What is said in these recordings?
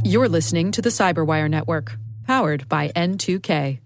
You're listening to the Cyberwire Network, powered by N2K.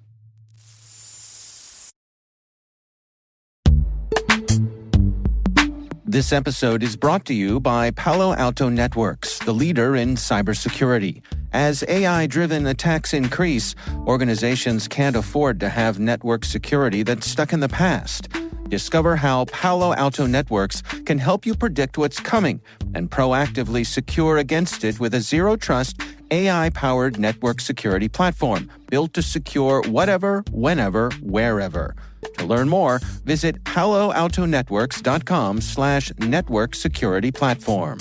This episode is brought to you by Palo Alto Networks, the leader in cybersecurity. As AI-driven attacks increase, organizations can't afford to have network security that's stuck in the past. Discover how Palo Alto Networks can help you predict what's coming and proactively secure against it with a zero-trust, AI-powered network security platform built to secure whatever, whenever, wherever. To learn more, visit paloaltonetworks.com/network security platform.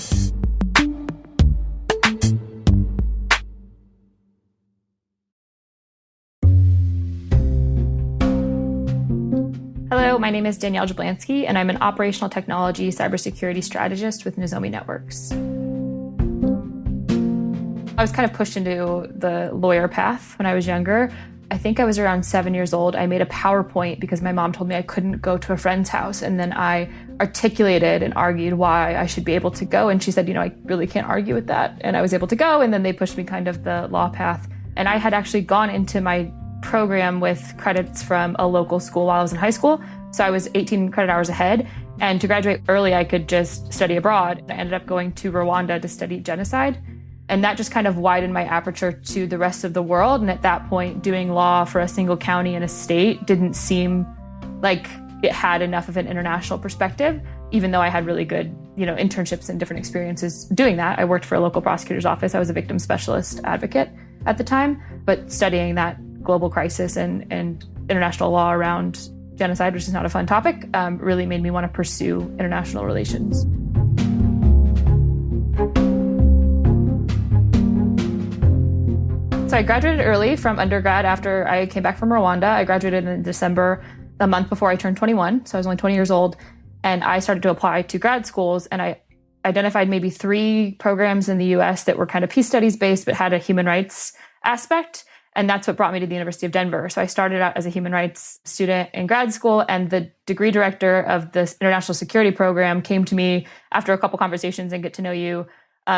Hello, my name is Danielle Jablanski, and I'm an operational technology cybersecurity strategist with Nozomi Networks. I was kind of pushed into the lawyer path when I was younger. I think I was around 7 years old. I made a PowerPoint because my mom told me I couldn't go to a friend's house. And then I articulated and argued why I should be able to go. And she said, I really can't argue with that. And I was able to go. And then they pushed me kind of the law path. And I had actually gone into my program with credits from a local school while I was in high school. So I was 18 credit hours ahead. And to graduate early, I could just study abroad. I ended up going to Rwanda to study genocide. And that just kind of widened my aperture to the rest of the world. And at that point, doing law for a single county in a state didn't seem like it had enough of an international perspective, even though I had really good, internships and different experiences doing that. I worked for a local prosecutor's office. I was a victim specialist advocate at the time, but studying that global crisis and international law around genocide, which is not a fun topic, really made me want to pursue international relations. So I graduated early from undergrad after I came back from Rwanda. I graduated in December, a month before I turned 21. So I was only 20 years old. And I started to apply to grad schools. And I identified maybe 3 programs in the US that were kind of peace studies based, but had a human rights aspect. And that's what brought me to the University of Denver. So I started out as a human rights student in grad school. And the degree director of this international security program came to me after a couple conversations and get to know you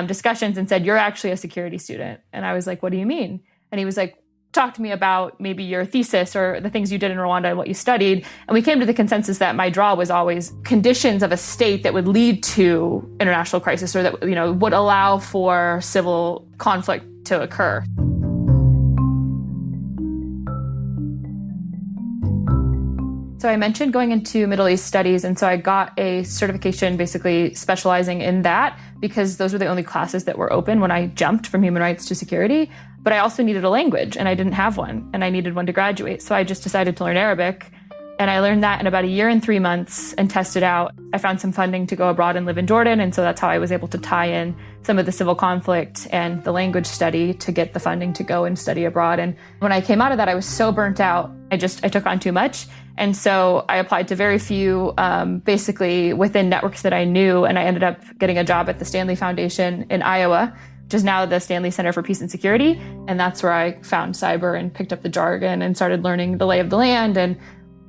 discussions and said, "You're actually a security student." And I was like, "What do you mean?" And he was like, "Talk to me about maybe your thesis or the things you did in Rwanda and what you studied." And we came to the consensus that my draw was always conditions of a state that would lead to international crisis or that, would allow for civil conflict to occur. So I mentioned going into Middle East studies, and so I got a certification basically specializing in that because those were the only classes that were open when I jumped from human rights to security. But I also needed a language, and I didn't have one, and I needed one to graduate. So I just decided to learn Arabic, and I learned that in about 1 year and 3 months and tested out. I found some funding to go abroad and live in Jordan, and so that's how I was able to tie in some of the civil conflict and the language study to get the funding to go and study abroad. And when I came out of that, I was so burnt out. I took on too much. And so I applied to very few, basically within networks that I knew, and I ended up getting a job at the Stanley Foundation in Iowa, which is now the Stanley Center for Peace and Security. And that's where I found cyber and picked up the jargon and started learning the lay of the land. And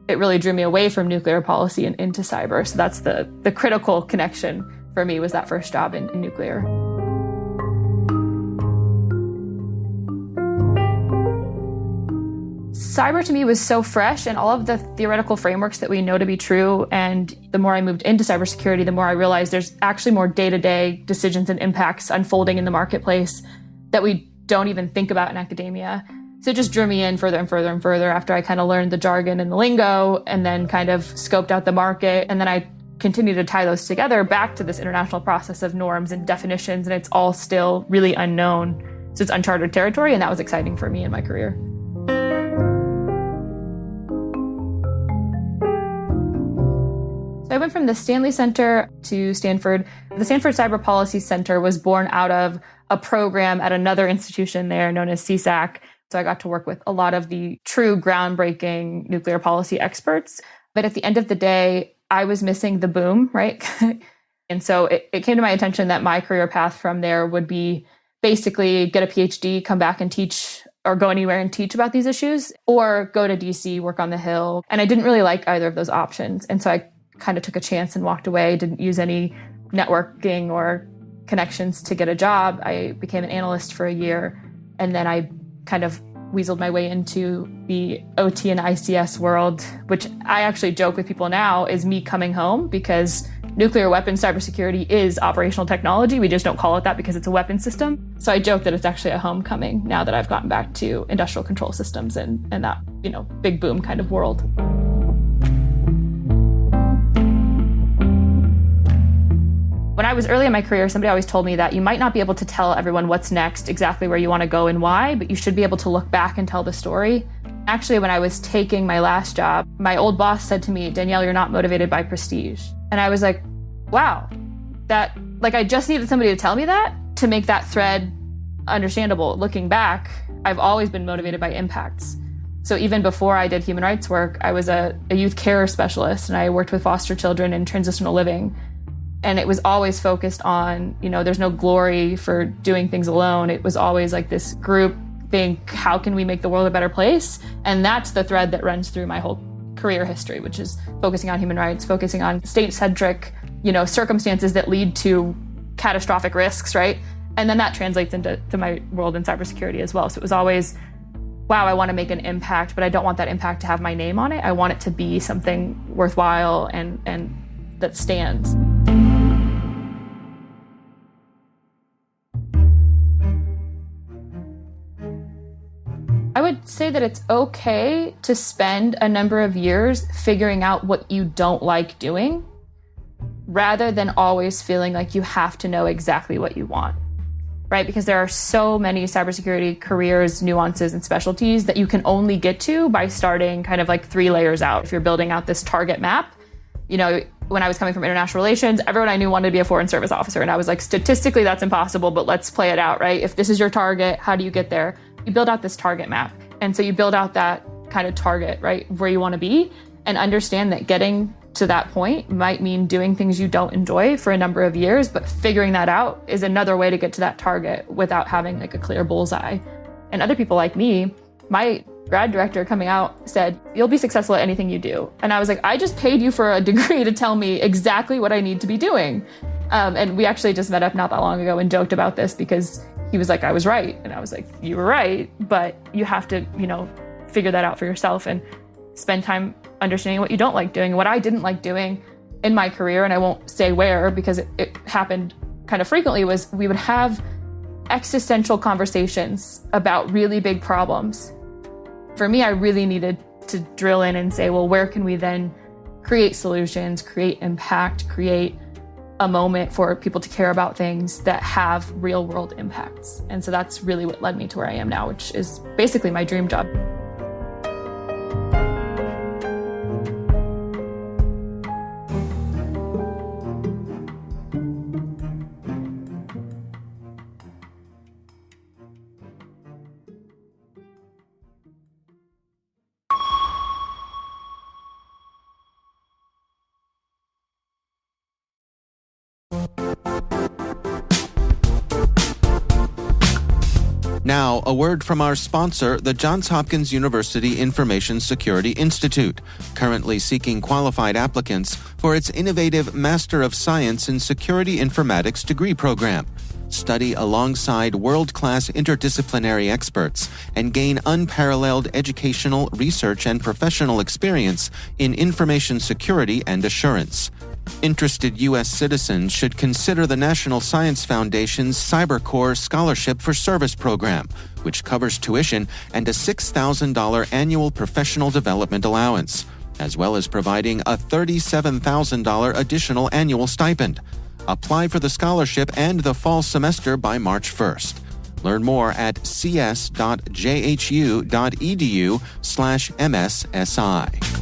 it really drew me away from nuclear policy and into cyber. So that's the critical connection for me, was that first job in nuclear. Cyber to me was so fresh, and all of the theoretical frameworks that we know to be true. And the more I moved into cybersecurity, the more I realized there's actually more day-to-day decisions and impacts unfolding in the marketplace that we don't even think about in academia. So it just drew me in further and further and further after I kind of learned the jargon and the lingo, and then kind of scoped out the market. And then I continued to tie those together back to this international process of norms and definitions, and it's all still really unknown. So it's uncharted territory, and that was exciting for me in my career. So I went from the Stanley Center to Stanford. The Stanford Cyber Policy Center was born out of a program at another institution there known as CSAC. So I got to work with a lot of the true groundbreaking nuclear policy experts. But at the end of the day, I was missing the boom, right? And so it came to my attention that my career path from there would be basically get a PhD, come back and teach, or go anywhere and teach about these issues, or go to DC, work on the Hill. And I didn't really like either of those options. And so I kind of took a chance and walked away, didn't use any networking or connections to get a job. I became an analyst for a year, and then I kind of weaseled my way into the OT and ICS world, which I actually joke with people now is me coming home, because nuclear weapons cybersecurity is operational technology. We just don't call it that because it's a weapon system. So I joke that it's actually a homecoming now that I've gotten back to industrial control systems and that, big boom kind of world. When I was early in my career, somebody always told me that you might not be able to tell everyone what's next, exactly where you want to go and why, but you should be able to look back and tell the story. Actually, when I was taking my last job, my old boss said to me, "Danielle, you're not motivated by prestige." And I was like, wow, I just needed somebody to tell me that to make that thread understandable. Looking back, I've always been motivated by impacts. So even before I did human rights work, I was a youth care specialist, and I worked with foster children in transitional living. And it was always focused on, there's no glory for doing things alone. It was always like this group think, how can we make the world a better place? And that's the thread that runs through my whole career history, which is focusing on human rights, focusing on state-centric, circumstances that lead to catastrophic risks, right? And then that translates into my world in cybersecurity as well. So it was always, wow, I want to make an impact, but I don't want that impact to have my name on it. I want it to be something worthwhile and that stands. I would say that it's okay to spend a number of years figuring out what you don't like doing, rather than always feeling like you have to know exactly what you want, right? Because there are so many cybersecurity careers, nuances, and specialties that you can only get to by starting kind of like 3 layers out. If you're building out this target map, when I was coming from international relations, everyone I knew wanted to be a foreign service officer. And I was like, statistically, that's impossible, but let's play it out, right? If this is your target, how do you get there? You build out this target map. And so you build out that kind of target, right, where you want to be, and understand that getting to that point might mean doing things you don't enjoy for a number of years, but figuring that out is another way to get to that target without having like a clear bullseye. And other people like me, my grad director coming out said, "You'll be successful at anything you do." And I was like, I just paid you for a degree to tell me exactly what I need to be doing. And we actually just met up not that long ago and joked about this, because he was like, I was right. And I was like, you were right, but you have to, figure that out for yourself and spend time understanding what you don't like doing. What I didn't like doing in my career, and I won't say where because it happened kind of frequently, was we would have existential conversations about really big problems. For me, I really needed to drill in and say, well, where can we then create solutions, create impact, create a moment for people to care about things that have real world impacts. And so that's really what led me to where I am now, which is basically my dream job. Now, a word from our sponsor, the Johns Hopkins University Information Security Institute, currently seeking qualified applicants for its innovative Master of Science in Security Informatics degree program. Study alongside world-class interdisciplinary experts and gain unparalleled educational, research, and professional experience in information security and assurance. Interested U.S. citizens should consider the National Science Foundation's CyberCore Scholarship for Service program, which covers tuition and a $6,000 annual professional development allowance, as well as providing a $37,000 additional annual stipend. Apply for the scholarship and the fall semester by March 1st. Learn more at cs.jhu.edu/MSSI.